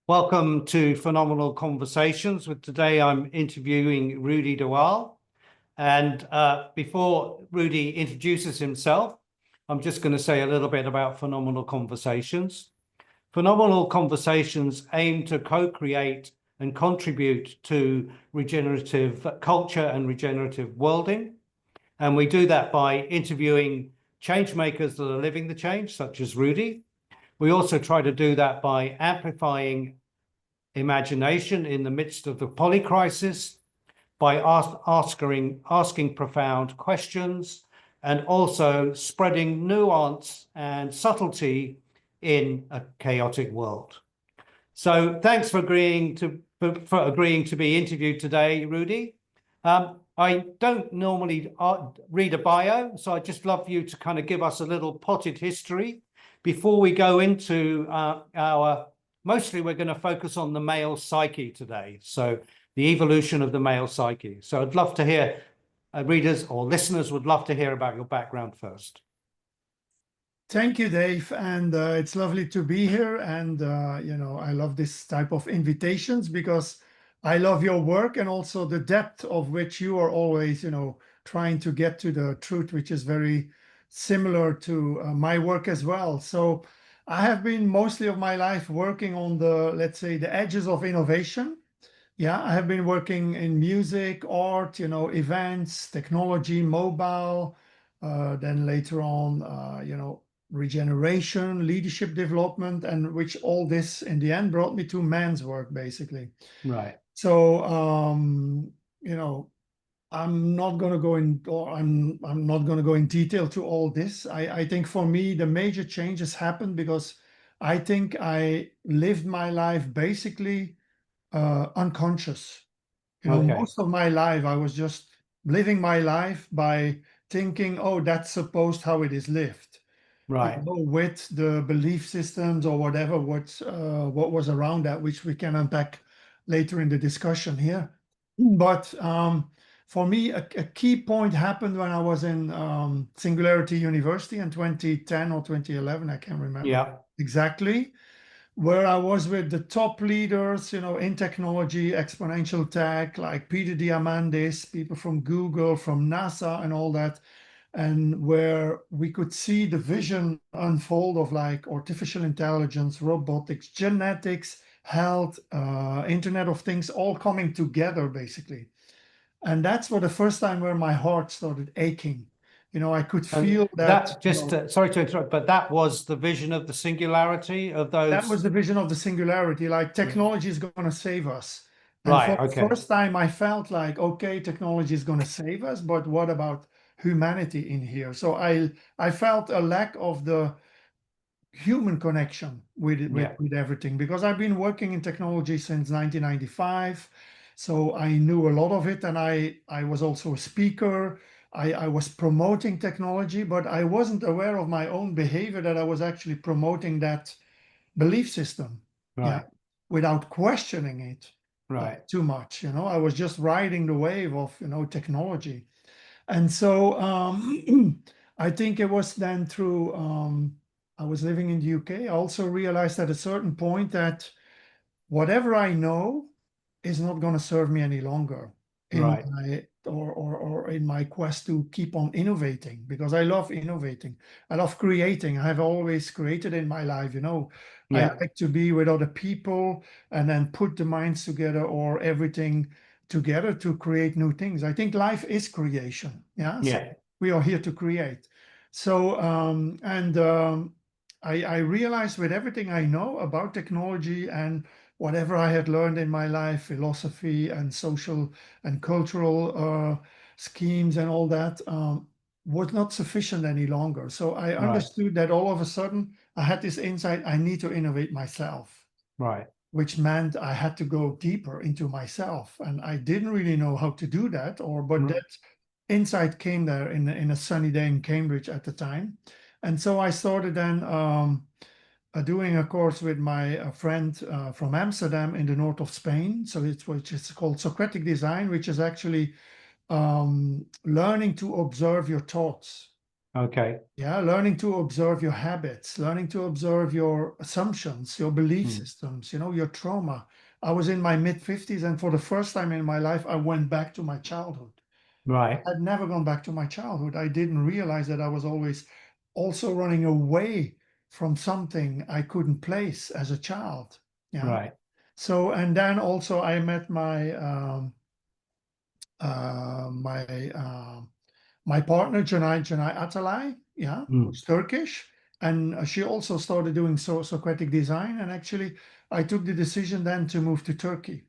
Welcome to Phenomenal Conversations. Today I'm interviewing Rudy de Waele. And before Rudy introduces himself, I'm just going to say a little bit about Phenomenal Conversations. Phenomenal Conversations aim to co-create and contribute to regenerative culture and regenerative worlding. And we do that by interviewing change makers that are living the change, such as Rudy. We also try to do that by amplifying imagination in the midst of the polycrisis, by asking profound questions, and also spreading nuance and subtlety in a chaotic world. So thanks for agreeing to be interviewed today, Rudy. I don't normally read a bio, so I'd just love you to kind of give us a little potted history before we go into mostly we're going to focus on the male psyche today. So the evolution of the male psyche. So I'd love to hear, readers or listeners would love to hear about your background first. Thank you, Dave. And it's lovely to be here. And, I love this type of invitations because I love your work and also the depth of which you are always, trying to get to the truth, which is very similar to my work as well. So I have been mostly of my life working on let's say, the edges of innovation. Yeah, I have been working in music, art, events, technology, mobile, then later on, regeneration, leadership development, and which all this in the end brought me to man's work, basically. Right. So, I'm not going to go in, or I'm not going to go in detail to all this. I think for me, the major changes happened because I think I lived my life basically unconscious. Okay. Most of my life, I was just living my life by thinking, oh, that's supposed how it is lived. Right. With the belief systems or whatever, what was around that, which we can unpack later in the discussion here. But for me, a key point happened when I was in Singularity University in 2010 or 2011, I can't remember exactly, where I was with the top leaders, in technology, exponential tech, like Peter Diamandis, people from Google, from NASA, and all that, and where we could see the vision unfold of like artificial intelligence, robotics, genetics, health, Internet of Things, all coming together, basically. And that's for the first time where my heart started aching. I could feel that. Sorry to interrupt, but that was the vision of the singularity of those. That was the vision of the singularity, like technology is going to save us. And Right. for the first time, I felt like, okay, technology is going to save us, but what about humanity in here? So I felt a lack of the human connection with everything, because I've been working in technology since 1995. So I knew a lot of it, and I was also a speaker. I was promoting technology, but I wasn't aware of my own behavior, that I was actually promoting that belief system, without questioning it too much. I was just riding the wave of technology. And so I think it was then through I was living in the UK. I also realized at a certain point that whatever I know is not going to serve me any longer in my or in my quest to keep on innovating, because I love innovating. I love creating. I have always created in my life. I like to be with other people and then put the minds together or everything together to create new things. I think life is creation. So we are here to create. So I realized with everything I know about technology and whatever I had learned in my life, philosophy and social and cultural schemes and all that, was not sufficient any longer. So I understood that all of a sudden I had this insight: I need to innovate myself. Which meant I had to go deeper into myself. And I didn't really know how to do that, but that insight came there in a sunny day in Cambridge at the time. And so I started then doing a course with my friend from Amsterdam in the north of Spain. So which is called Socratic Design, which is actually learning to observe your thoughts. Okay. Yeah, learning to observe your habits, learning to observe your assumptions, your belief Mm. systems, your trauma. I was in my mid-50s, and for the first time in my life, I went back to my childhood. Right. I'd never gone back to my childhood. I didn't realize that I was always also running away from something I couldn't place as a child. Yeah. Right. So, and then also I met my my partner Janai Atalay, yeah, Mm. who's Turkish, and she also started doing Socratic Design. And actually, I took the decision then to move to Turkey.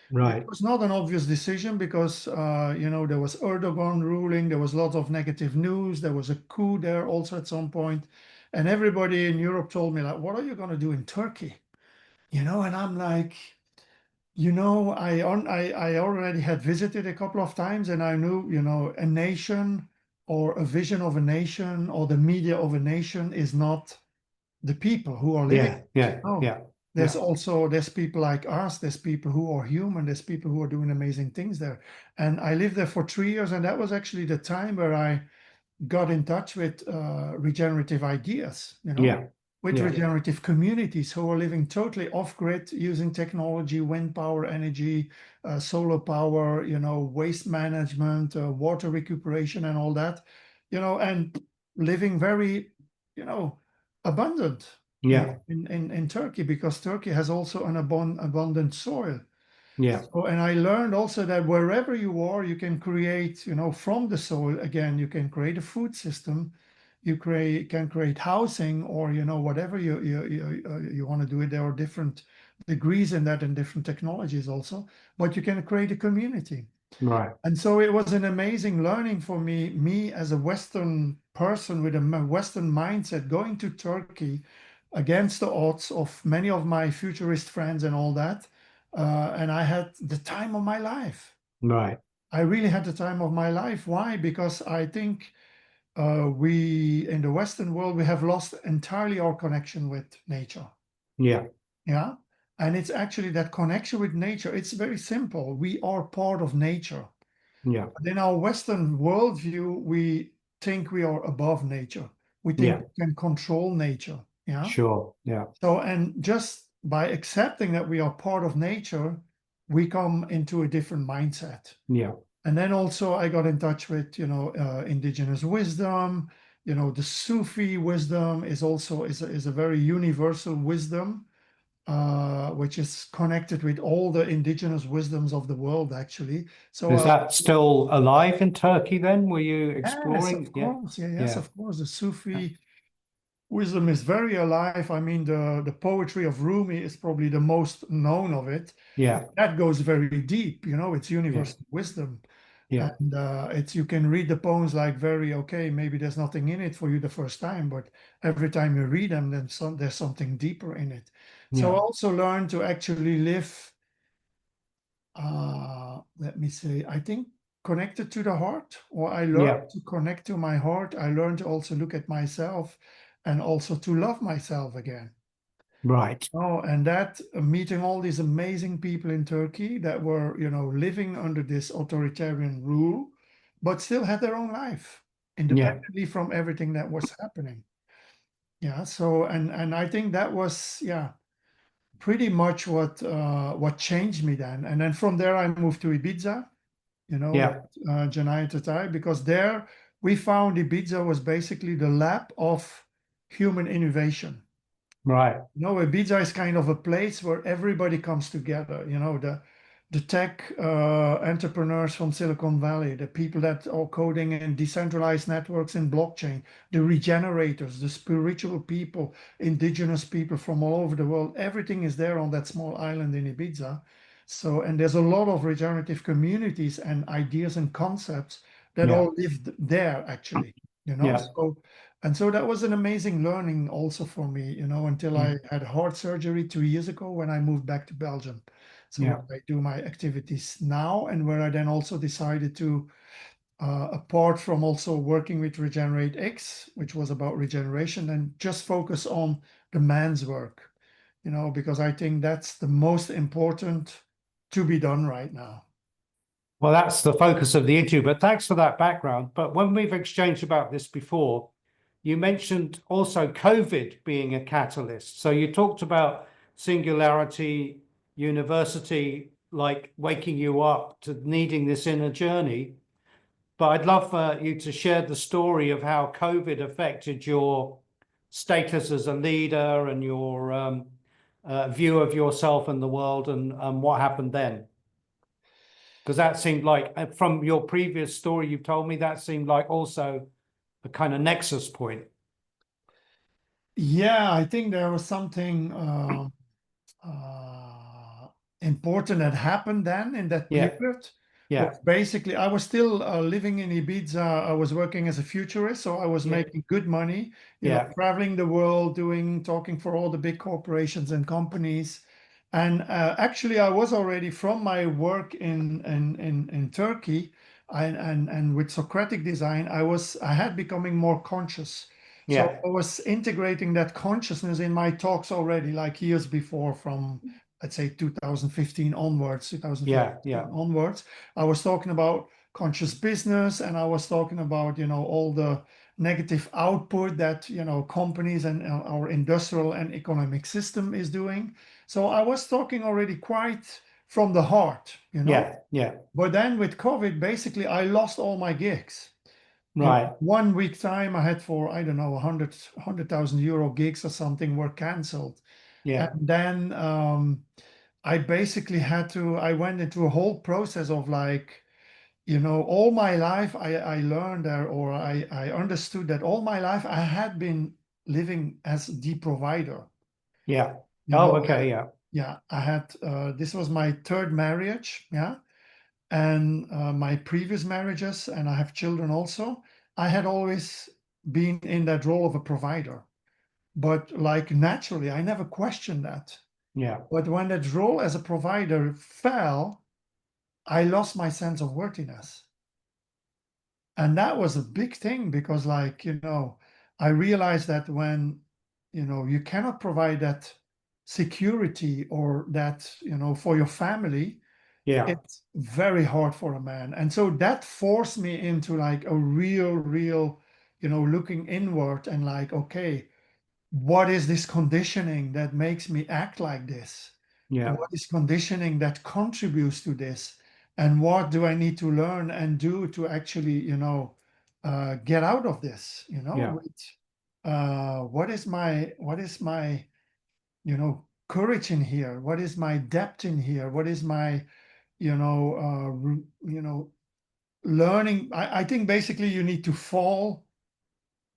It Right. was not an obvious decision because there was Erdogan ruling, there was lots of negative news, there was a coup there also at some point, and everybody in Europe told me like, "What are you going to do in Turkey?" And I'm like, I already had visited a couple of times, and I knew, a nation or a vision of a nation or the media of a nation is not the people who are living Yeah. it. Yeah. No, Yeah. there's Yeah. also there's people like us, there's people who are human, there's people who are doing amazing things there. And I lived there for 3 years, and that was actually the time where I got in touch with regenerative ideas, Yeah. with Yeah. regenerative communities who are living totally off grid using technology, wind power, energy, solar power, waste management, water recuperation, and all that, and living very, you know, abundant Yeah. in Turkey, because Turkey has also an abundant soil. Yeah. So, and I learned also that wherever you are, you can create, from the soil again, you can create a food system, can create housing, or whatever you want to do it. There are different degrees in that and different technologies also, but you can create a community. Right. And so it was an amazing learning for me as a Western person with a Western mindset, going to Turkey against the odds of many of my futurist friends and all that. And I had the time of my life. Right. I really had the time of my life. Why? Because I think we, in the Western world, we have lost entirely our connection with nature. Yeah. Yeah. And it's actually that connection with nature. It's very simple. We are part of nature. Yeah. But in our Western worldview, we think we are above nature. We think Yeah. we can control nature. Yeah. Sure. Yeah. So, and just by accepting that we are part of nature, we come into a different mindset. Yeah. And then also I got in touch with, indigenous wisdom. The Sufi wisdom is also is a very universal wisdom, which is connected with all the indigenous wisdoms of the world, actually. So, Is that still alive in Turkey then? Were you yes, of exploring? Yeah. course. Yeah, yes, Yeah. of course. The Sufi wisdom is very alive. I mean, the poetry of Rumi is probably the most known of it. Yeah. That goes very deep, it's Yeah. universal wisdom. Yeah. And it's you can read the poems like very okay, maybe there's nothing in it for you the first time, but every time you read them, then there's something deeper in it. So I Yeah. also learned to actually live, let me say, I think connected to the heart, or I learned Yeah. to connect to my heart. I learned to also look at myself and also to love myself again. Right. Oh, and that meeting all these amazing people in Turkey that were, living under this authoritarian rule, but still had their own life Yeah. independently from everything that was happening. Yeah. So, and I think that was, yeah, pretty much what changed me then. And then from there, I moved to Ibiza, with Yeah. Janai Tatai, because there we found Ibiza was basically the lab of human innovation. Right. Ibiza is kind of a place where everybody comes together. The tech entrepreneurs from Silicon Valley, the people that are coding in decentralized networks in blockchain, the regenerators, the spiritual people, indigenous people from all over the world. Everything is there on that small island in Ibiza. So, and there's a lot of regenerative communities and ideas and concepts that Yeah. all lived there actually. Yeah. So, and so that was an amazing learning also for me, until I Mm. had heart surgery 2 years ago when I moved back to Belgium. So Yeah. where I do my activities now, and where I then also decided to, apart from also working with Regenerate X, which was about regeneration, and just focus on the man's work, because I think that's the most important to be done right now. Well, that's the focus of the interview, but thanks for that background. But when we've exchanged about this before, you mentioned also COVID being a catalyst. So you talked about Singularity University, like waking you up to needing this inner journey. But I'd love for you to share the story of how COVID affected your status as a leader and your view of yourself and the world, and what happened then. Because that seemed like, from your previous story you've told me, that seemed like also a kind of nexus point. Yeah, I think there was something important that happened then in that Yeah, period. yeah, Was basically, I was still living in Ibiza. I was working as a futurist, so I was yeah, making good money, yeah, traveling the world, talking for all the big corporations and companies. And actually, I was already from my work in Turkey and with Socratic Design, I had becoming more conscious. So yeah, I was integrating that consciousness in my talks already, like years before, from let's say 2015 onwards, 2015 yeah, yeah, onwards. I was talking about conscious business, and I was talking about, all the negative output that, companies and our industrial and economic system is doing. So I was talking already quite from the heart. yeah, yeah. But then with COVID, basically, I lost all my gigs. Right. 1 week time I had for, I don't know, 100,000 euro gigs or something were canceled. And Yeah, then I basically I went into a whole process of like, all my life I learned there, or I understood that all my life I had been living as the provider. yeah. You Oh, know, okay, yeah, yeah, I had, this was my third marriage. Yeah. And my previous marriages, and I have children also, I had always been in that role of a provider. But like naturally, I never questioned that. yeah, But when that role as a provider fell, I lost my sense of worthiness. And that was a big thing because, like, I realized that when, you cannot provide that security or that, for your family, yeah, it's very hard for a man. And so that forced me into like a real, looking inward and like, okay, what is this conditioning that makes me act like this? yeah, What is conditioning that contributes to this? And what do I need to learn and do to actually, get out of this? yeah, What is my, courage in here? What is my depth in here? What is my, learning? I think basically you need to fall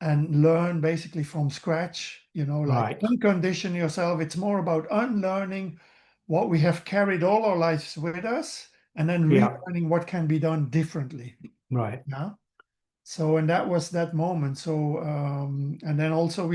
and learn basically from scratch, like right. uncondition yourself. It's more about unlearning what we have carried all our lives with us and then Yeah, relearning what can be done differently. right. Yeah. So, and that was that moment. So, and then also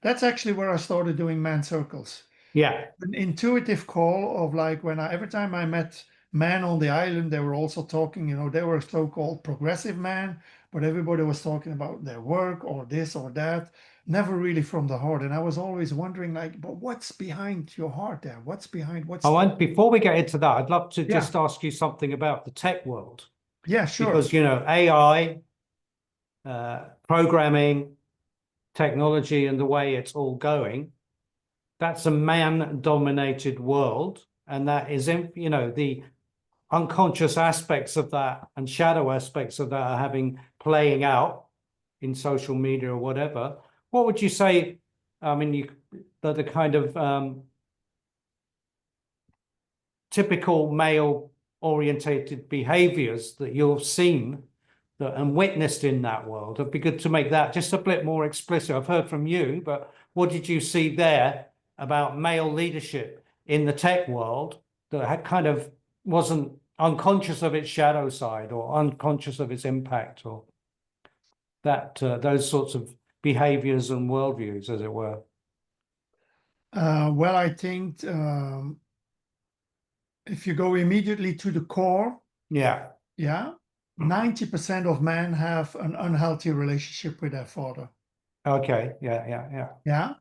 that's actually where I started doing man circles. Yeah, An intuitive call of like every time I met men on the island, they were also talking, they were so-called progressive men, but everybody was talking about their work or this or that, never really from the heart. And I was always wondering, like, but what's behind your heart there? What's behind I what's want, before we get into that, I'd love to yeah, just ask you something about the tech world, yeah, sure. because, AI, programming, technology, and the way it's all going, that's a man-dominated world. And that is, the unconscious aspects of that and shadow aspects of that are playing out in social media or whatever. What would you say? I mean, the kind of typical male orientated behaviors that you've seen and witnessed in that world. It'd be good to make that just a bit more explicit. I've heard from you, but what did you see there about male leadership in the tech world that had kind of wasn't unconscious of its shadow side or unconscious of its impact, or that those sorts of behaviors and worldviews, as it were? Well, I think if you go immediately to the core, Yeah. yeah, 90% of men have an unhealthy relationship with their father. Okay. Yeah. Yeah. Yeah. Yeah.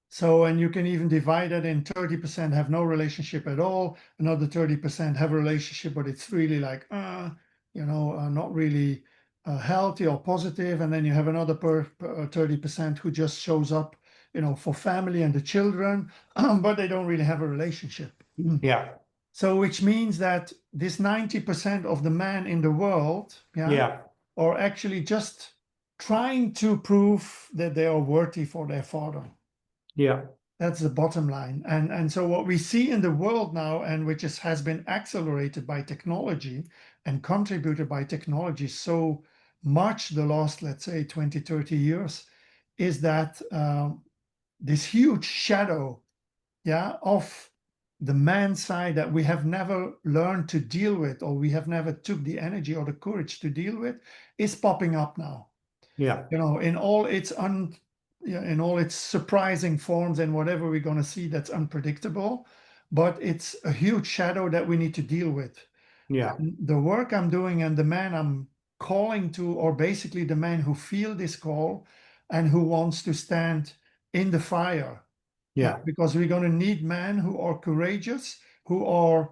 So, and you can even divide it in 30% have no relationship at all. Another 30% have a relationship, but it's really like, not really healthy or positive, and then you have another 30% who just shows up, for family and the children, but they don't really have a relationship. Yeah. So which means that this 90% of the men in the world, Yeah. are actually just trying to prove that they are worthy for their father. Yeah. That's the bottom line. And so what we see in the world now, and which has been accelerated by technology and contributed by technology so much the last, let's say, 20, 30 years, is that this huge shadow, of the man side that we have never learned to deal with, or we have never took the energy or the courage to deal with, is popping up now. Yeah. In all its in all its surprising forms and whatever we're going to see that's unpredictable, but it's a huge shadow that we need to deal with. Yeah. And the work I'm doing and the man I'm calling to, or basically the man who feel this call and who wants to stand in the fire. Yeah. Because we're going to need men who are courageous, who are,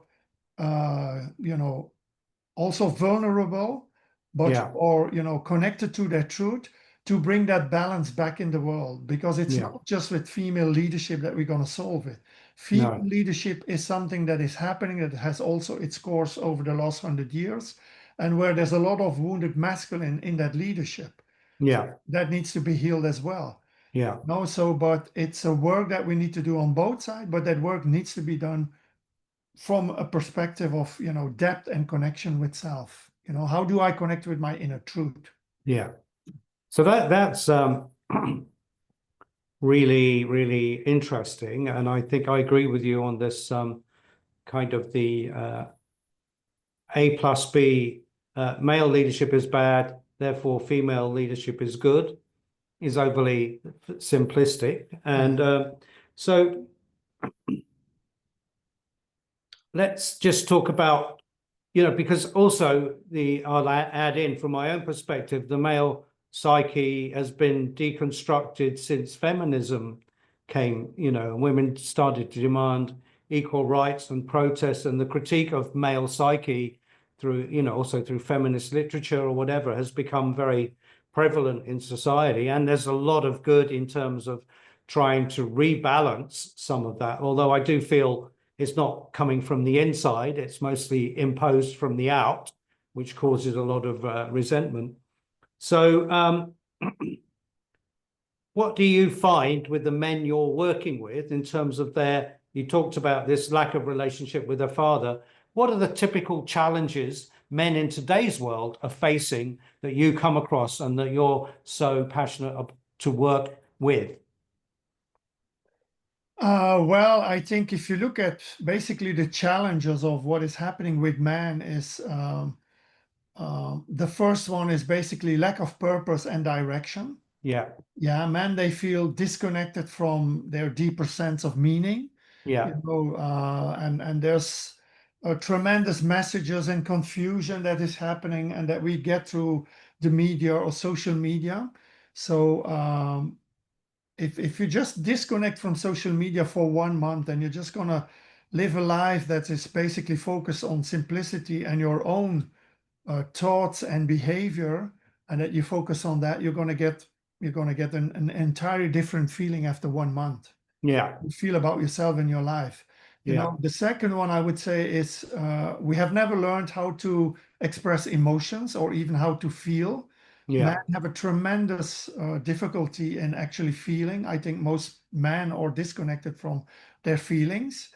also vulnerable, but Yeah. are, connected to their truth, to bring that balance back in the world. Because it's Yeah. not just with female leadership that we're going to solve it. Female No. leadership is something that is happening, that has also its course over the last 100 years, and where there's a lot of wounded masculine in that leadership. Yeah. That needs to be healed as well. Yeah. No, so, but it's a work that we need to do on both sides, but that work needs to be done from a perspective of, depth and connection with self. How do I connect with my inner truth? Yeah. So that's really, really interesting. And I think I agree with you on this kind of the A plus B, male leadership is bad, therefore female leadership is good, is overly simplistic. And so let's just talk about, because also I'll add in from my own perspective, the male psyche has been deconstructed since feminism came, women started to demand equal rights and protest, and the critique of male psyche through, also through feminist literature or whatever, has become very prevalent in society. And there's a lot of good in terms of trying to rebalance some of that, although I do feel it's not coming from the inside, it's mostly imposed from the out, which causes a lot of resentment. So what do you find with the men you're working with in terms of you talked about this lack of relationship with their father. What are the typical challenges men in today's world are facing that you come across and that you're so passionate to work with? Well, I think if you look at basically the challenges of what is happening with man is the first one is basically lack of purpose and direction. Yeah. Yeah, men, they feel disconnected from their deeper sense of meaning. Yeah. And there's tremendous messages and confusion that is happening and that we get through the media or social media. So if you just disconnect from social media for 1 month and you're just gonna live a life that is basically focused on simplicity and your own thoughts and behavior, and that you focus on that, you're gonna get an entirely different feeling after 1 month. Yeah. You feel about yourself in your life. Yeah. The second one I would say is we have never learned how to express emotions or even how to feel. Men Yeah. have a tremendous difficulty in actually feeling. I think most men are disconnected from their feelings.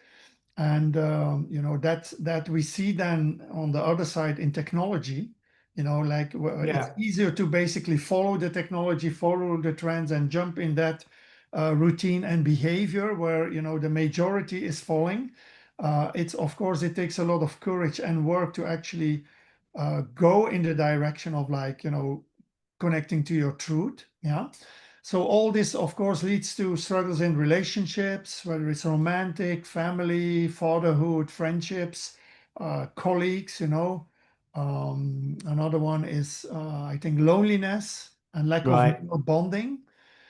And that we see then on the other side in technology, like it's Yeah. easier to basically follow the technology, follow the trends, and jump in that routine and behavior where the majority is falling. It's, of course, it takes a lot of courage and work to actually go in the direction of, like, connecting to your truth. Yeah. So all this, of course, leads to struggles in relationships, whether it's romantic, family, fatherhood, friendships, colleagues. Another one is, I think, loneliness and lack of Right. bonding.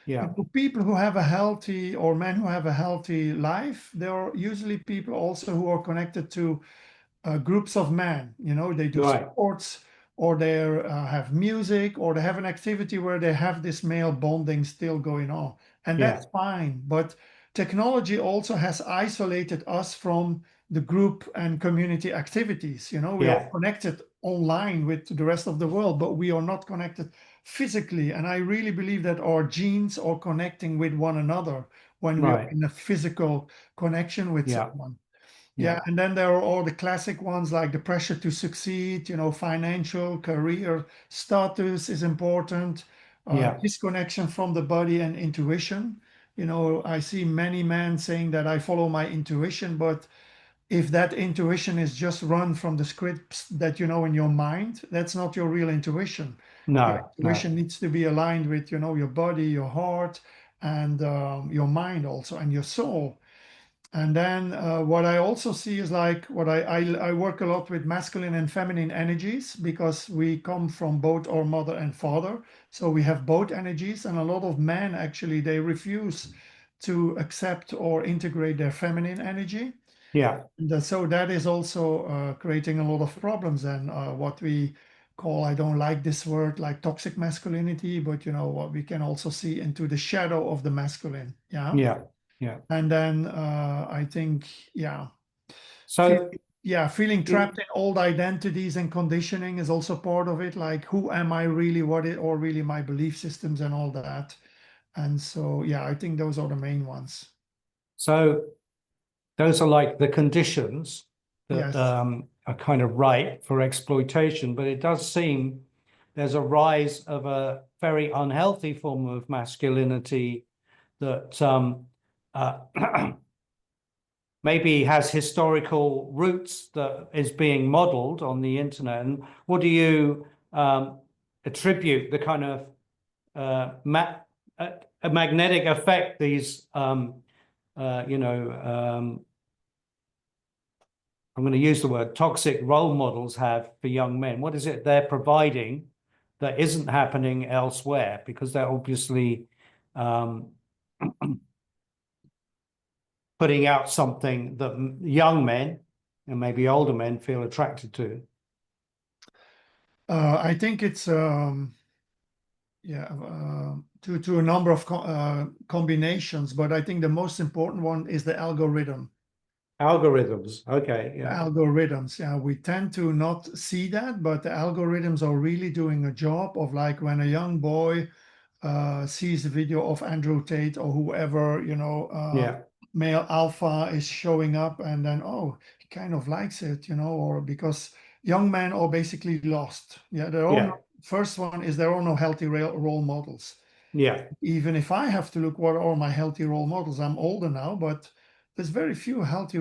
Yeah. People who have a healthy, or men who have a healthy life, they are usually people also who are connected to groups of men. They do Right. sports, or they have music, or they have an activity where they have this male bonding still going on. And Yeah. that's fine. But technology also has isolated us from the group and community activities. You know, we are Yeah. connected online with the rest of the world, but we are not connected physically. And I really believe that our genes are connecting with one another when we are Right. in a physical connection with Yeah. someone. Yeah, Yeah. and then there are all the classic ones like the pressure to succeed, you know, financial, career, status is important, Yeah. disconnection from the body and intuition. You know, I see many men saying that I follow my intuition, but if that intuition is just run from the scripts that you know in your mind, that's not your real intuition. Your No. No. intuition needs to be aligned with, you know, your body, your heart, and your mind also, and your soul. And then what I also see is like what I work a lot with masculine and feminine energies because we come from both our mother and father. So we have both energies, and a lot of men actually they refuse to accept or integrate their feminine energy. Yeah. And so that is also creating a lot of problems and what we call, I don't like this word, like toxic masculinity, but you know what we can also see into the shadow of the masculine. Yeah. Yeah. Yeah. And then I think, yeah, feel, So yeah, feeling trapped it, in old identities and conditioning is also part of it. Like, who am I really? What it, or really my belief systems and all that. And so, yeah, I think those are the main ones. so those are like the conditions that Yes. are kind of right for exploitation, but it does seem there's a rise of a very unhealthy form of masculinity that uh, maybe has historical roots that is being modeled on the internet. And what do you attribute the kind of a magnetic effect these you know I'm going to use the word toxic role models have for young men? What is it they're providing that isn't happening elsewhere? Because they're obviously um, putting out something that young men and maybe older men feel attracted to. I think it's, yeah, to a number of combinations, but I think the most important one is the algorithm. Algorithms. Okay. Yeah. Algorithms, yeah, we tend to not see that, but the algorithms are really doing a job of like when a young boy sees a video of Andrew Tate or whoever, you know, Yeah. male alpha is showing up, and then, oh, he kind of likes it, you know, or because young men are basically lost. Yeah, there are no, Yeah. first one is there are no healthy role models. Yeah. Even if I have to look what are my healthy role models, I'm older now, but there's very few healthy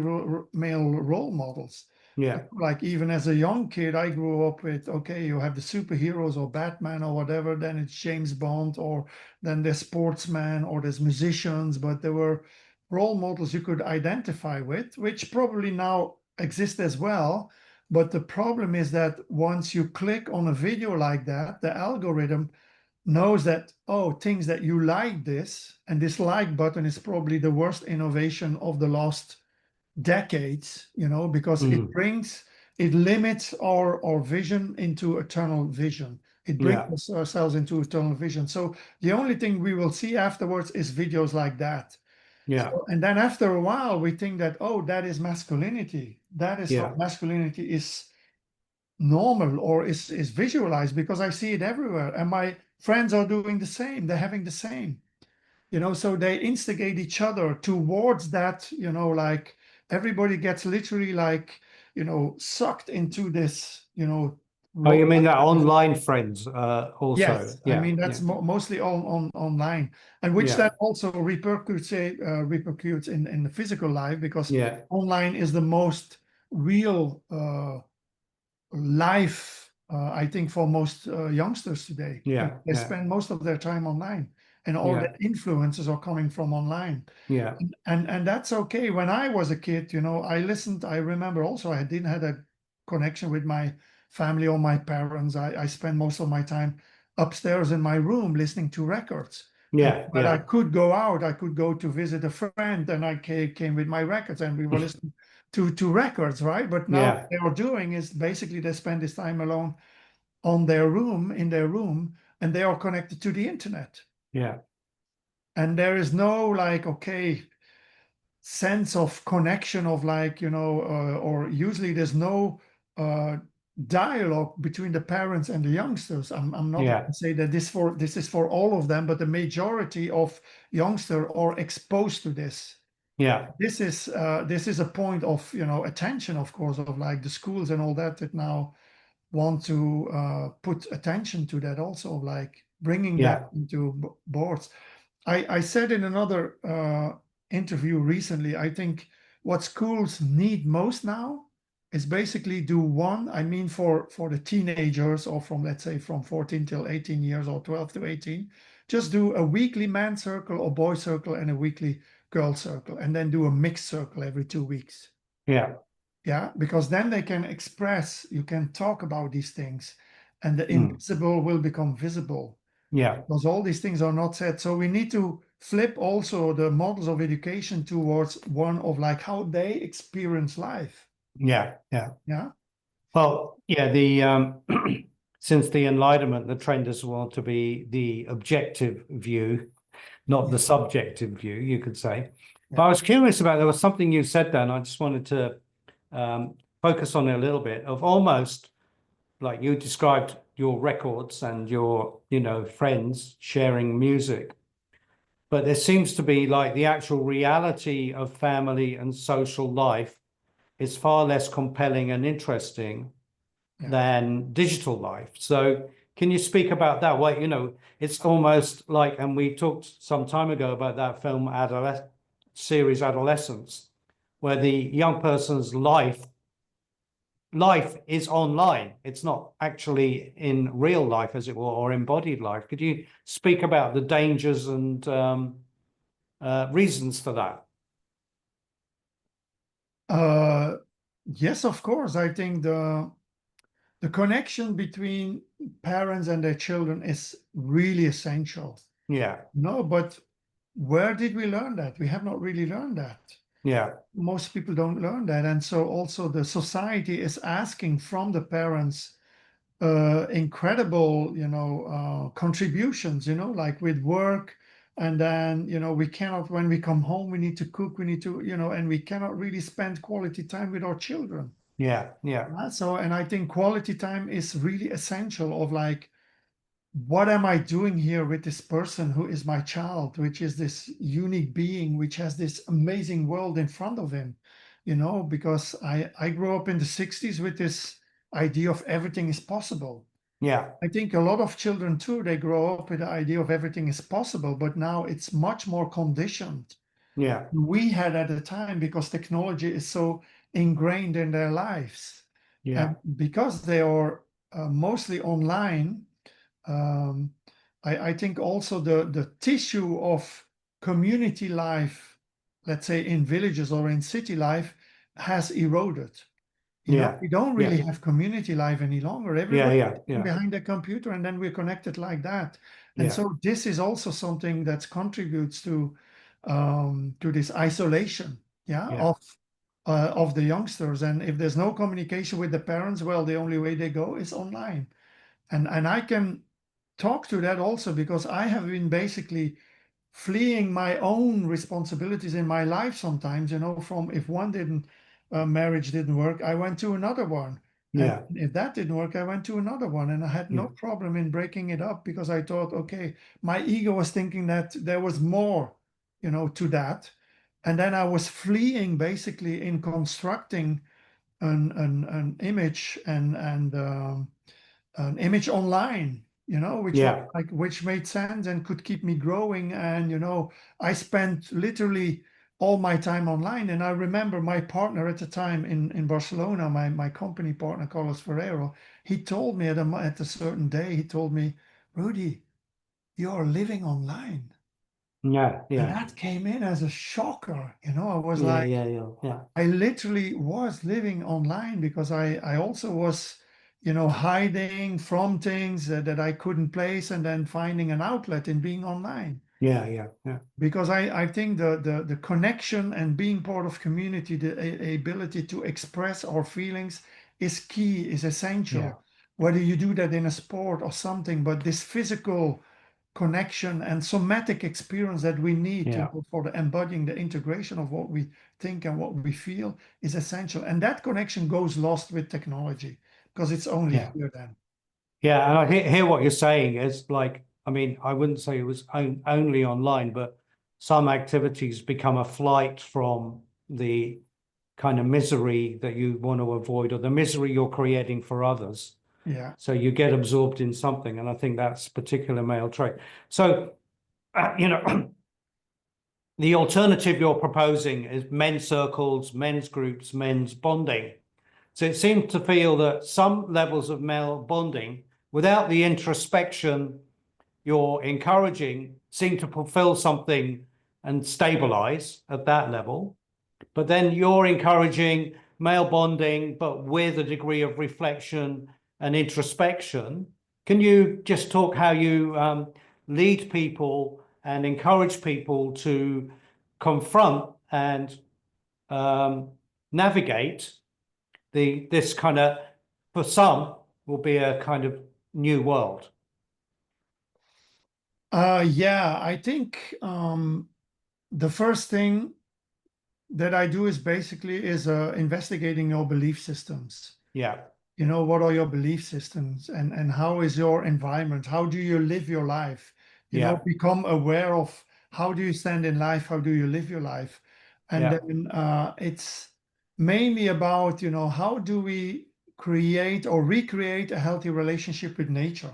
male role models. Yeah. Like even as a young kid, I grew up with, okay, you have the superheroes or Batman or whatever, then it's James Bond, or then there's sportsmen or there's musicians, but there were role models you could identify with, which probably now exist as well. But the problem is that once you click on a video like that, the algorithm knows that, oh, things that you like this, and this like button is probably the worst innovation of the last decades, you know, because Mm. it limits our vision into eternal vision. It brings Yeah. ourselves into eternal vision. So the only thing we will see afterwards is videos like that. Yeah. So, and then after a while, we think that, oh, that is masculinity. That is how Yeah. masculinity is normal or is visualized because I see it everywhere. And my friends are doing the same. They're having the same, you know, so they instigate each other towards that, you know, like everybody gets literally like, you know, sucked into this, you know. Oh, you mean that online friends also? Yes, I Yeah. mean that's Yeah. mostly on online, and which Yeah. then also repercutes in the physical life because Yeah. online is the most real life, I think, for most youngsters today. You know, Yeah. they Yeah. spend most of their time online, and all the Yeah. influences are coming from online. Yeah. And that's okay. When I was a kid, you know, I listened. I remember also I didn't have a connection with my family or my parents. I spent most of my time upstairs in my room listening to records. And Yeah. but I Yeah. could go out. I could go to visit a friend, and I came with my records, and we were listening to records, right? But now what Yeah. they are doing is basically they spend this time alone in their room, and they are connected to the internet. Yeah. And there is no like, okay, sense of connection of like, or usually there's no dialogue between the parents and the youngsters. I'm not going Yeah. to say that this is for all of them, but the majority of youngsters are exposed to this. Yeah. This is a point of attention, of course, of like the schools and all that now want to put attention to that also, like bringing Yeah. that into boards. I said in another interview recently, I think what schools need most now is basically do one, I mean for the teenagers, or from, let's say, from 14 till 18 years or 12 to 18, just do a weekly man circle or boy circle and a weekly girl circle, and then do a mixed circle every 2 weeks. Yeah. Yeah, because then they can express, you can talk about these things, and the Mm. invisible will become visible. Yeah. Because all these things are not said. So we need to flip also the models of education towards one of like how they experience life. Yeah. Yeah. Yeah. Well, yeah, the since the Enlightenment, the trend is well to be the objective view, not the subjective view, you could say. But I was curious about, there was something you said there, and I just wanted to focus on it a little bit, of almost like you described your records and your, friends sharing music. But there seems to be like the actual reality of family and social life is far less compelling and interesting than digital life. So can you speak about that? Well, it's almost like, and we talked some time ago about that film series Adolescence, where the young person's life is online. It's not actually in real life, as it were, or embodied life. Could you speak about the dangers and reasons for that? Yes, of course. I think the connection between parents and their children is really essential. Yeah. No, but where did we learn that? We have not really learned that. Yeah. Most people don't learn that. And so also the society is asking from the parents incredible, contributions, like with work. And then, we cannot, when we come home, we need to cook, we need to, and we cannot really spend quality time with our children. Yeah. Yeah. So, and I think quality time is really essential of like, what am I doing here with this person who is my child, which is this unique being, which has this amazing world in front of him, because I grew up in the 60s with this idea of everything is possible. Yeah. I think a lot of children too, they grow up with the idea of everything is possible, but now it's much more conditioned. Yeah. We had at the time because technology is so ingrained in their lives. Yeah. And because they are mostly online, I think also the tissue of community life, let's say in villages or in city life, has eroded. Yeah. We don't Yeah. really have community life any longer. Yeah. Everybody Yeah. Yeah. behind the computer, and then we're connected like that. And Yeah. so this is also something that contributes to this isolation, Yeah. of the youngsters. And if there's no communication with the parents, well, the only way they go is online. And I can talk to that also because I have been basically fleeing my own responsibilities in my life sometimes, from if one marriage didn't work, I went to another one. And Yeah. if that didn't work, I went to another one. And I had no Yeah. problem in breaking it up because I thought, okay, my ego was thinking that there was more, to that. And then I was fleeing basically in constructing an image and an image online, which was Yeah. like, which made sense and could keep me growing. And, I spent literally all my time online. And I remember my partner at the time in Barcelona, my company partner, Carlos Ferrero, he told me at a certain day, he told me, Rudy, you're living online. Yeah. And Yeah. that came in as a shocker. I was Yeah. like, Yeah. Yeah. Yeah. I literally was living online because I also was, hiding from things that I couldn't place and then finding an outlet in being online. Yeah. Yeah. Yeah. Because I think the connection and being part of community, the ability to express our feelings is key, is Yeah. essential. whether you do that in a sport or something, but this physical connection and somatic experience that we need Yeah. for the embodying the integration of what we think and what we feel is essential. And that connection goes lost with technology because it's only Yeah. here then. Yeah. And I hear what you're saying is like, I mean, I wouldn't say it was only online, but some activities become a flight from the kind of misery that you want to avoid or the misery you're creating for others. Yeah. So you get absorbed in something. And I think that's a particular male trait. So, you know, the alternative you're proposing is men's circles, men's groups, men's bonding. So it seems to feel that some levels of male bonding, without the introspection you're encouraging, seem to fulfill something and stabilize at that level. But then you're encouraging male bonding, but with a degree of reflection and introspection. Can you just talk how you lead people and encourage people to confront and navigate this kind of, for some, will be a kind of new world? Yeah, I think the first thing that I do is basically investigating your belief systems. Yeah, You know, what are your belief systems and how is your environment? How do you live your life? You know, yeah, become aware of how do you stand in life? How do you live your life? And yeah, then it's mainly about, you know, how do we create or recreate a healthy relationship with nature?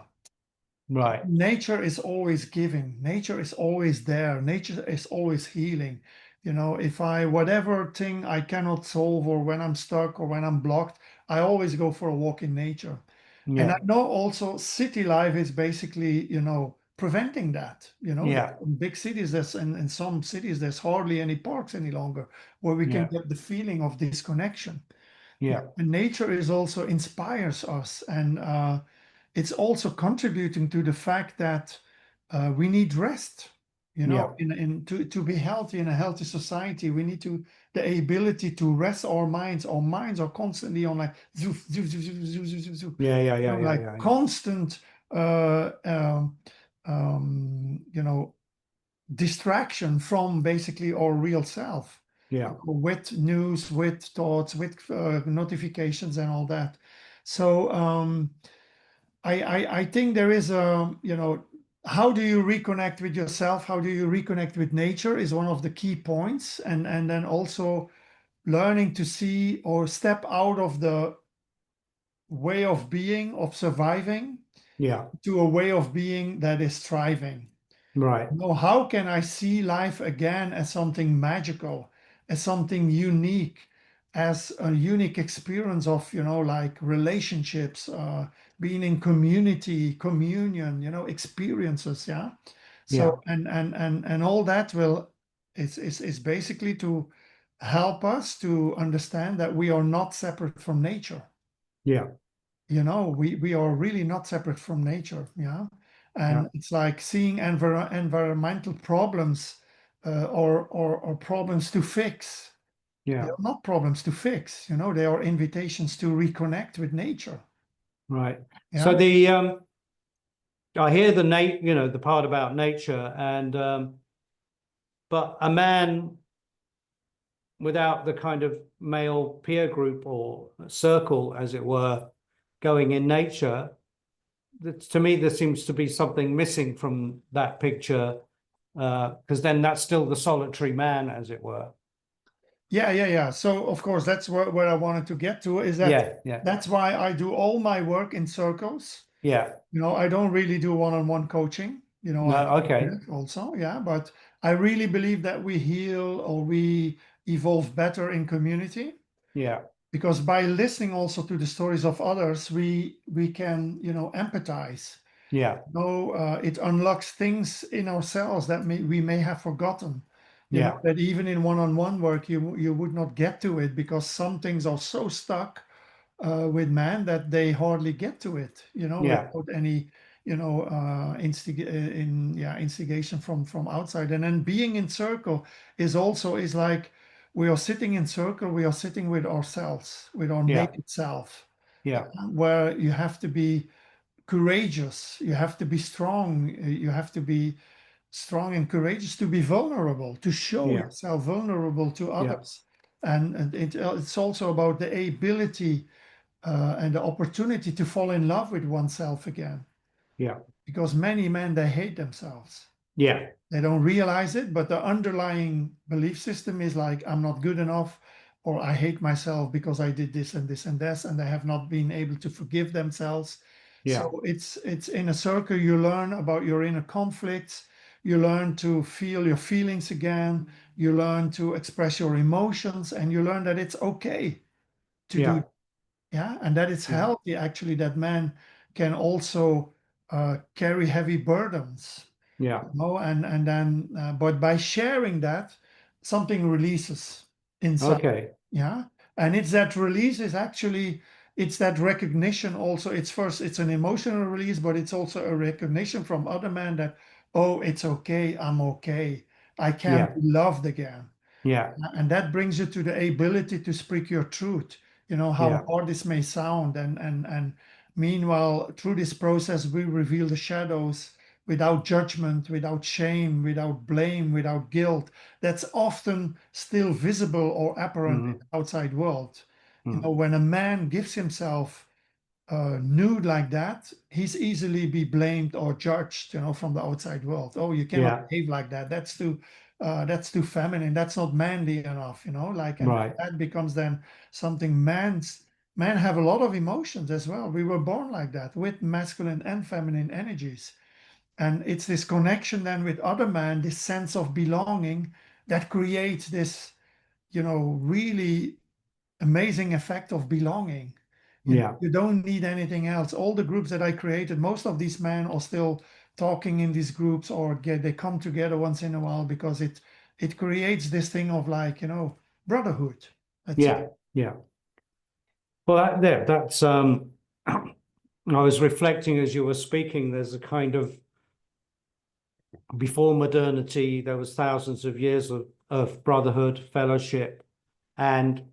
right. Nature is always giving, nature is always there, nature is always healing. You know, if I, whatever thing I cannot solve, or when I'm stuck or when I'm blocked, I always go for a walk in nature. And I Yeah, know also city life is basically, you know, preventing that. You know, yeah, in big cities, in some cities, there's hardly any parks any longer where we can yeah, get the feeling of disconnection. Yeah. yeah, And nature is also inspires us, and it's also contributing to the fact that we need rest. You know, yeah, to be healthy in a healthy society, we need to the ability to rest our minds. Our minds are constantly on like zoof, zoof, zoof, zoof, zoof, zoof, zoof, zoof. yeah, yeah, You yeah, know, yeah, like yeah, yeah, constant, uh, um, you know, distraction from basically our real self, yeah, with news, with thoughts, with notifications and all that. So I think there is a, you know, how do you reconnect with yourself? How do you reconnect with nature is one of the key points. And then also learning to see or step out of the way of being, of surviving, yeah, to a way of being that is thriving. right. No, how can I see life again as something magical, as something unique, as a unique experience of, you know, like relationships, being in community, communion, you know, experiences, yeah. Yeah, So and all that will is basically to help us to understand that we are not separate from nature. yeah, You know, we are really not separate from nature, yeah. yeah, And it's like seeing environmental problems, or problems to fix. They yeah, are not problems to fix, you know, they are invitations to reconnect with nature, right. So yeah. I hear you know, the part about nature and but a man without the kind of male peer group or circle, as it were, going in nature, to me, there seems to be something missing from that picture, because then that's still the solitary man, as it were. Yeah. So of course that's where I wanted to get to, is that Yeah, yeah, that's why I do all my work in circles. yeah. You know, I don't really do one-on-one coaching. You know, I No, do okay. that also, yeah, but I really believe that we heal or we evolve better in community, Yeah, because by listening also to the stories of others, we can, you know, empathize. yeah, No, it unlocks things in ourselves that we may have forgotten. You know, yeah, that even in one-on-one work, you would not get to it because some things are so stuck with man that they hardly get to it, you know, yeah, without any, you know, instigation from outside. And then being in circle is like we are sitting in circle, we are sitting with ourselves, with our yeah, naked self. Yeah. where you have to be courageous, you have to be strong, you have to be strong and courageous to be vulnerable, to show Yeah. yourself vulnerable to Yeah. others. And it's also about the ability and the opportunity to fall in love with oneself again. Yeah. Because many men, they hate themselves. Yeah. They don't realize it, but the underlying belief system is like, I'm not good enough, or I hate myself because I did this and this and this, and they have not been able to forgive themselves. Yeah. So it's in a circle. You learn about your inner conflicts. You learn to feel your feelings again. You learn to express your emotions, and you learn that it's okay to do, Yeah. yeah, and that it's Yeah. healthy actually that men can also carry heavy burdens, Yeah. and then but by sharing that, something releases inside. Okay. Yeah, and it's that release is actually, it's that recognition also. It's an emotional release, but it's also a recognition from other men that, oh, it's okay, I'm okay, I can Yeah. be loved again. Yeah. And that brings you to the ability to speak your truth, how Yeah. hard this may sound. And meanwhile, through this process, we reveal the shadows without judgment, without shame, without blame, without guilt. That's often still visible or apparent in Mm-hmm. the outside world. Mm. When a man gives himself nude like that, he's easily be blamed or judged, from the outside world. Oh, you cannot Yeah. behave like that. That's too feminine. That's not manly enough, like, and Right. that becomes then something men have a lot of emotions as well. We were born like that with masculine and feminine energies. And it's this connection then with other men, this sense of belonging that creates this, really amazing effect of belonging. Yeah. You don't need anything else. All the groups that I created, most of these men are still talking in these groups, or they come together once in a while because it creates this thing of like, brotherhood. Let's say. Yeah. Yeah. Well, that's I was reflecting as you were speaking, there's a kind of before modernity, there was thousands of years of brotherhood, fellowship, and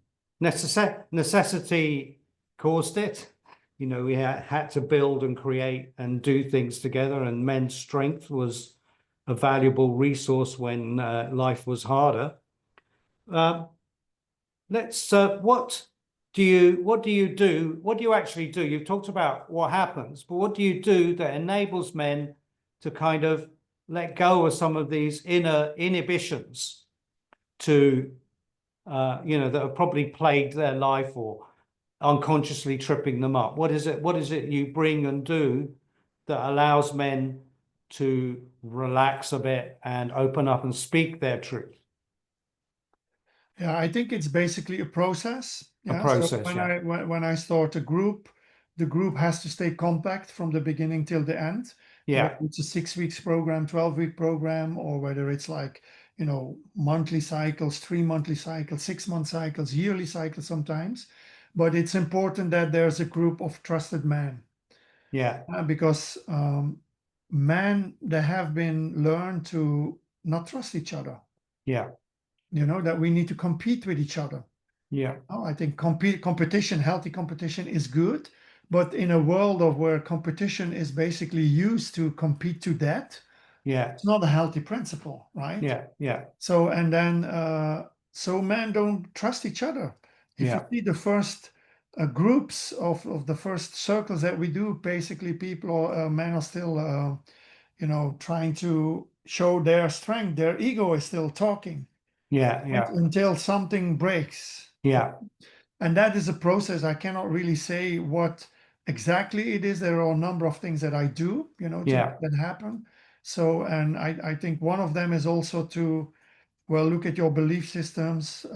necessity caused it. We had to build and create and do things together, and men's strength was a valuable resource when life was harder. Uh, let's what do you actually do? You've talked about what happens, but what do you do that enables men to kind of let go of some of these inner inhibitions to that have probably plagued their life or unconsciously tripping them up? What is it you bring and do that allows men to relax a bit and open up and speak their truth? Yeah, I think it's basically a process. A Yeah. So process, when yeah. I start a group, the group has to stay compact from the beginning till the end. Whether Yeah, it's a 6 weeks program, 12-week program, or whether it's like, monthly cycles, 3 monthly cycles, 6 month cycles, yearly cycles sometimes. But it's important that there's a group of trusted men, yeah, because men, they have been learned to not trust each other. yeah, That we need to compete with each other. yeah, Oh, I think competition, healthy competition is good, but in a world of where competition is basically used to compete to death, yeah, it's not a healthy principle, right? yeah, yeah, So and then so men don't trust each other. If you yeah, see the first groups of the first circles that we do, basically people or men are still trying to show their strength. Their ego is still talking, yeah, right? yeah, Until something breaks. yeah, And that is a process. I cannot really say what exactly it is. There are a number of things that I do, to yeah, make that happen. So, and I think one of them is also to, well, look at your belief systems,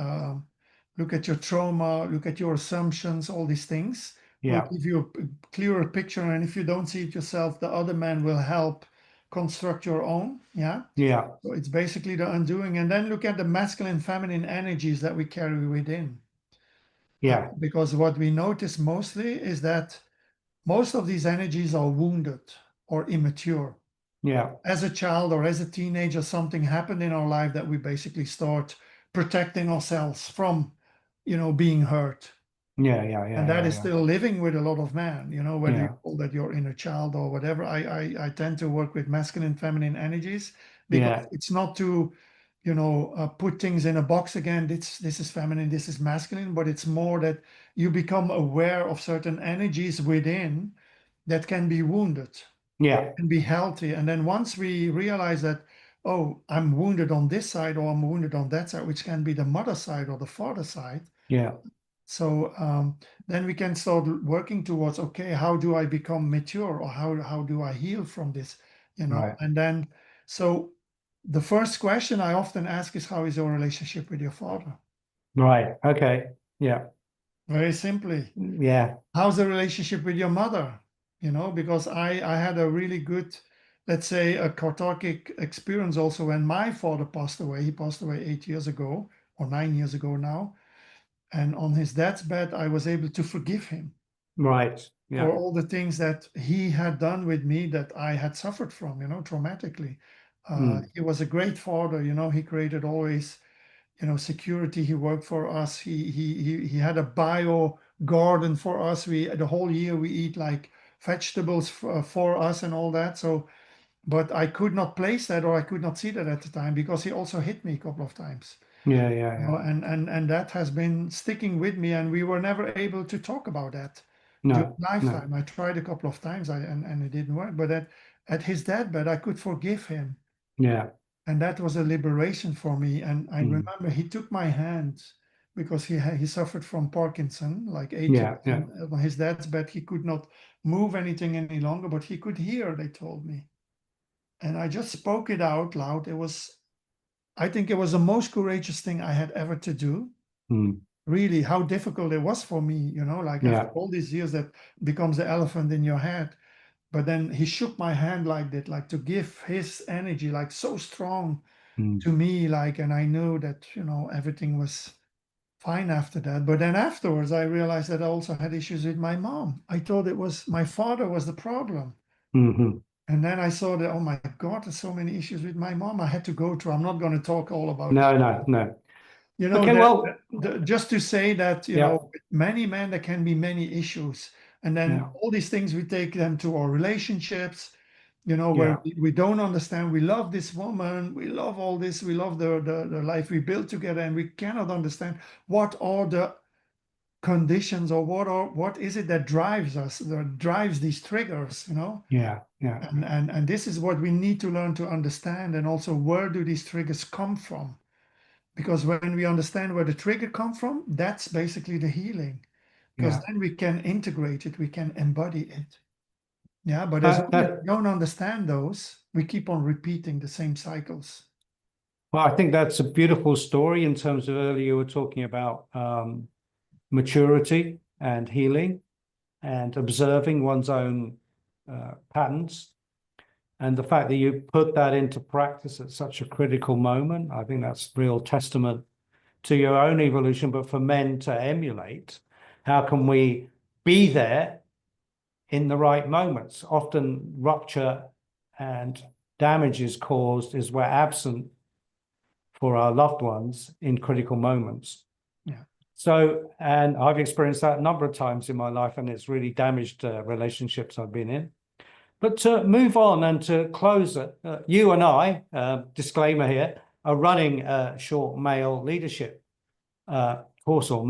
look at your trauma, look at your assumptions, all these things will yeah, give you a clearer picture. And if you don't see it yourself, the other man will help construct your own. Yeah. yeah, So it's basically the undoing. And then look at the masculine, feminine energies that we carry within. yeah, Because what we notice mostly is that most of these energies are wounded or immature. yeah, As a child or as a teenager, something happened in our life that we basically start protecting ourselves from, being hurt. Yeah, yeah, And yeah, that yeah, is yeah. still living with a lot of men, whether you Yeah, call that your inner child or whatever. I tend to work with masculine, feminine energies because yeah, it's not to, put things in a box again. This is feminine, this is masculine, but it's more that you become aware of certain energies within that can be wounded yeah, and be healthy. And then once we realize that, oh, I'm wounded on this side or I'm wounded on that side, which can be the mother side or the father side. yeah, So then we can start working towards, okay, how do I become mature, or how do I heal from this? right, And then, so the first question I often ask is, how is your relationship with your father? right. Okay. Yeah, Very simply. yeah, How's the relationship with your mother? Because I had a really good, let's say, a cathartic experience also when my father passed away. He passed away 8 years ago or 9 years ago now. And on his dad's bed, I was able to forgive him right. for Yeah. all the things that he had done with me that I had suffered from, traumatically. Mm, He was a great father, he created always, security. He worked for us. He had a bio garden for us. The whole year we eat like vegetables for us and all that. So, but I could not place that, or I could not see that at the time, because he also hit me a couple of times. yeah, yeah, yeah. And that has been sticking with me, and we were never able to talk about that during No, no. lifetime. I tried a couple of times, and it didn't work. But at his deathbed, I could forgive him, Yeah. and that was a liberation for me. And I Mm, remember he took my hand because he suffered from Parkinson like 8 years, yeah, yeah. and on his dad's bed he could not move anything any longer, but he could hear. They told me, and I just spoke it out loud. I think it was the most courageous thing I had ever to do. Mm, Really, how difficult it was for me, like after yeah. all these years, that becomes the elephant in your head. But then he shook my hand like that, like to give his energy, like so strong Mm, to me, like, and I knew that, everything was fine after that. But then afterwards, I realized that I also had issues with my mom. I thought it was my father was the problem. hmm. And then I saw that, oh my God, there's so many issues with my mom I had to go through. I'm not going to talk all about No, no, no. Okay, that, well, just to say that, yeah, with many men, there can be many issues. And then yeah, all these things, we take them to our relationships, where yeah, we don't understand. We love this woman, we love all this, we love the life we built together, and we cannot understand what are the conditions, or what is it that drives us, that drives these triggers, yeah, yeah, and this is what we need to learn to understand, and also where do these triggers come from? Because when we understand where the trigger come from, that's basically the healing. Because yeah. then we can integrate it, we can embody it. Yeah, but as long as we That, don't understand those, we keep on repeating the same cycles. well, I think that's a beautiful story in terms of earlier you were talking about maturity and healing and observing one's own patterns. And the fact that you put that into practice at such a critical moment, I think that's real testament to your own evolution, but for men to emulate. How can we be there in the right moments? Often rupture and damage is caused as we're absent for our loved ones in critical moments. Yeah. So, and I've experienced that a number of times in my life, and it's really damaged relationships I've been in. But to move on and to close it, you and I, disclaimer here, are running a short male leadership course or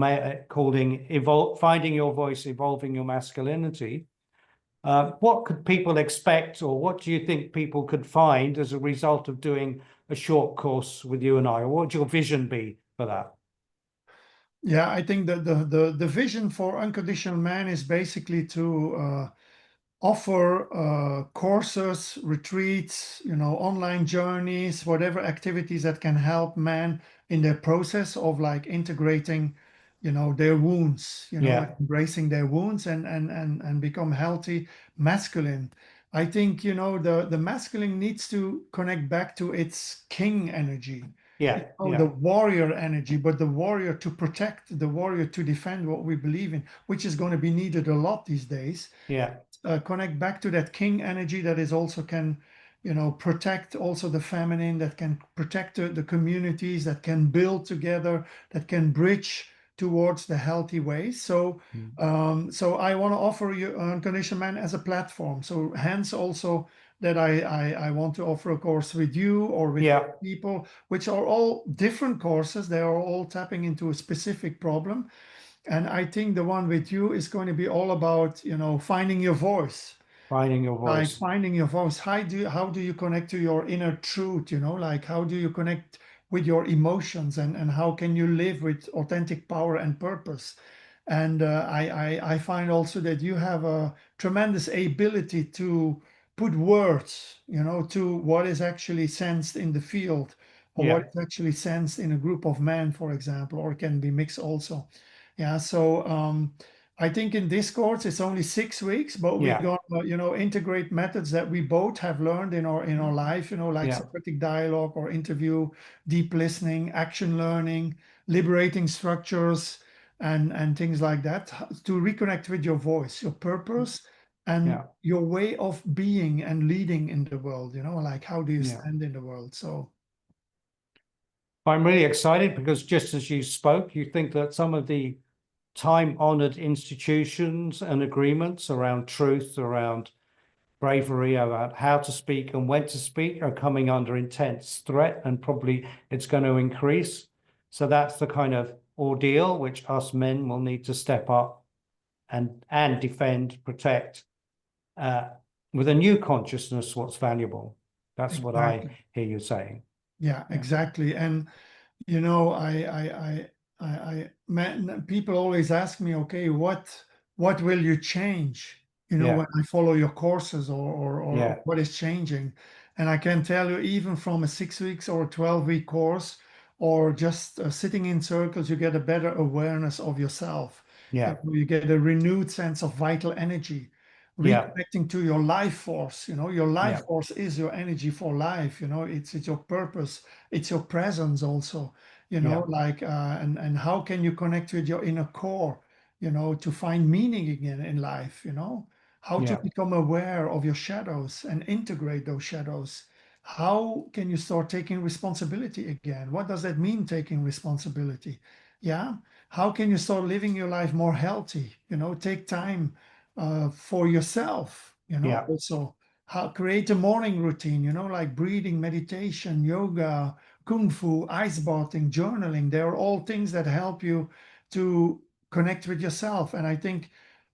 Finding Your Voice, Evolving Your Masculinity. What could people expect, or what do you think people could find as a result of doing a short course with you and I? Or what would your vision be for that? Yeah, I think that the vision for Unconditional Man is basically to offer courses, retreats, online journeys, whatever activities that can help men in their process of like integrating, their wounds, Yeah, embracing their wounds, and become healthy masculine. I think, the masculine needs to connect back to its king energy. yeah, The yeah, warrior energy, but the warrior to protect, the warrior to defend what we believe in, which is going to be needed a lot these days. yeah, Connect back to that king energy that is also can, protect also the feminine, that can protect the communities, that can build together, that can bridge towards the healthy ways. So so I want to offer you Unconditional Man as a platform. So hence also that I want to offer a course with you or with Yeah. people, which are all different courses. They are all tapping into a specific problem. And I think the one with you is going to be all about, you know, finding your voice. Finding your Like voice. finding your voice. How do you connect to your inner truth, you know, like how do you connect with your emotions, and how can you live with authentic power and purpose? And I find also that you have a tremendous ability to put words, you know, to what is actually sensed in the field, or what Yeah. is actually sensed in a group of men, for example, or can be mixed also. Yeah, so I think in this course it's only 6 weeks, but we're Yeah. going to, you know, integrate methods that we both have learned in our life, you know, like Yeah. Socratic dialogue or interview, deep listening, action learning, liberating structures, and things like that, to reconnect with your voice, your purpose, and Yeah. your way of being and leading in the world, you know, like how do you Yeah. stand in the world? So I'm really excited because just as you spoke, you think that some of the time-honored institutions and agreements around truth, around bravery, about how to speak and when to speak are coming under intense threat, and probably it's going to increase. So that's the kind of ordeal which us men will need to step up and defend, protect, uh, with a new consciousness, what's valuable. That's what I exactly. hear you saying. Yeah, Yeah. exactly. And you know, people always ask me, okay, what will you change? You know, Yeah. when I follow your courses, or Yeah. what is changing? And I can tell you, even from a 6 weeks or a 12-week course, or just sitting in circles, you get a better awareness of yourself. You Yeah. know, you get a renewed sense of vital energy, Yeah. reconnecting to your life force. You know, your life Yeah. force is your energy for life. You know, it's your purpose, it's your presence also, you know, Yeah. like and how can you connect with your inner core, you know, to find meaning again in life, you know, how to Yeah. become aware of your shadows and integrate those shadows. How can you start taking responsibility again? What does that mean, taking responsibility? Yeah, how can you start living your life more healthy, you know, take time for yourself, you know, Yeah. also how create a morning routine, you know, like breathing, meditation, yoga, kung fu, ice bathing, journaling. They're all things that help you to connect with yourself. And I think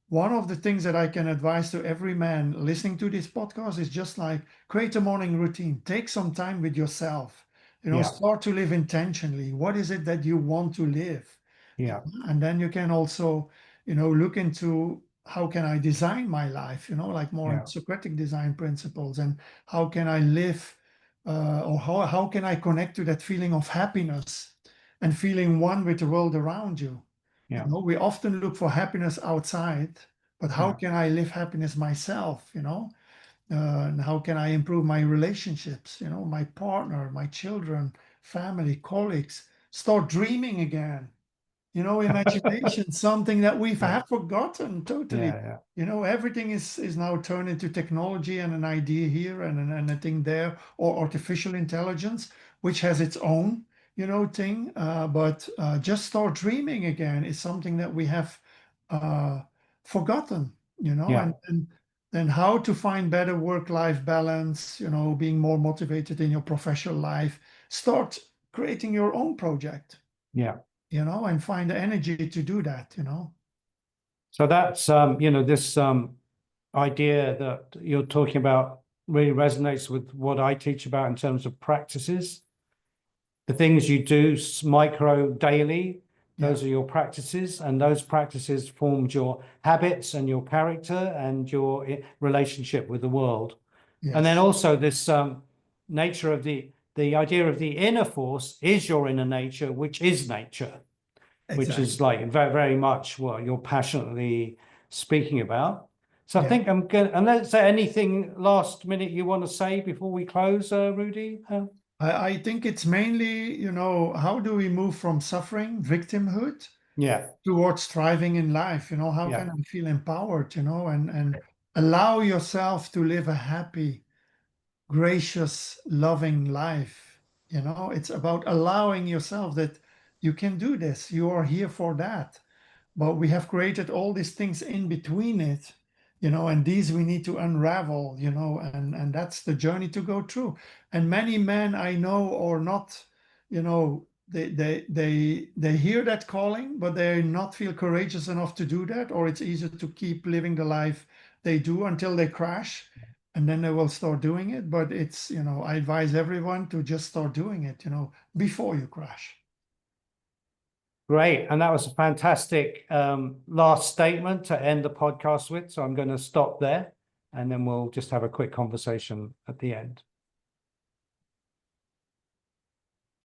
one of the things that I can advise to every man listening to this podcast is just like create a morning routine. Take some time with yourself. You know, Yeah. start to live intentionally. What is it that you want to live? Yeah. And then you can also, you know, look into how can I design my life, you know, like more in Yeah. Socratic design principles, and how can I live, or how can I connect to that feeling of happiness and feeling one with the world around you. You Yeah. know, we often look for happiness outside, but how Yeah. can I live happiness myself, you know? And how can I improve my relationships, you know, my partner, my children, family, colleagues, start dreaming again, you know, imagination, something that we've Yeah. have forgotten totally. Yeah. You know, everything is now turned into technology, and an idea here and a thing there, or artificial intelligence, which has its own, you know, thing. But just start dreaming again is something that we have uh, forgotten, you know, Yeah. and then how to find better work-life balance, you know, being more motivated in your professional life. Start creating your own project, Yeah. you know, and find the energy to do that, you know. So that's this idea that you're talking about really resonates with what I teach about in terms of practices. The things you do micro daily, Yeah. those are your practices, and those practices formed your habits and your character and your relationship with the world. And then Yes. also this nature of the idea of the inner force is your inner nature, which is nature, which is Exactly. like very, very much what you're passionately speaking about. So I Yeah. think I'm going, unless there anything last minute you want to say before we close, Rudy? I think it's mainly, you know, how do we move from suffering, victimhood, Yeah. towards thriving in life? You know, how Yeah. can I feel empowered, you know, and allow yourself to live a happy, gracious, loving life. You know, it's about allowing yourself that you can do this. You are here for that. But we have created all these things in between it, and these we need to unravel, and that's the journey to go through. And many men I know or not, they hear that calling, but they not feel courageous enough to do that, or it's easier to keep living the life they do until they crash, and then they will start doing it. But it's, I advise everyone to just start doing it, before you crash. Great. And that was a fantastic last statement to end the podcast with. So I'm going to stop there and then we'll just have a quick conversation at the end.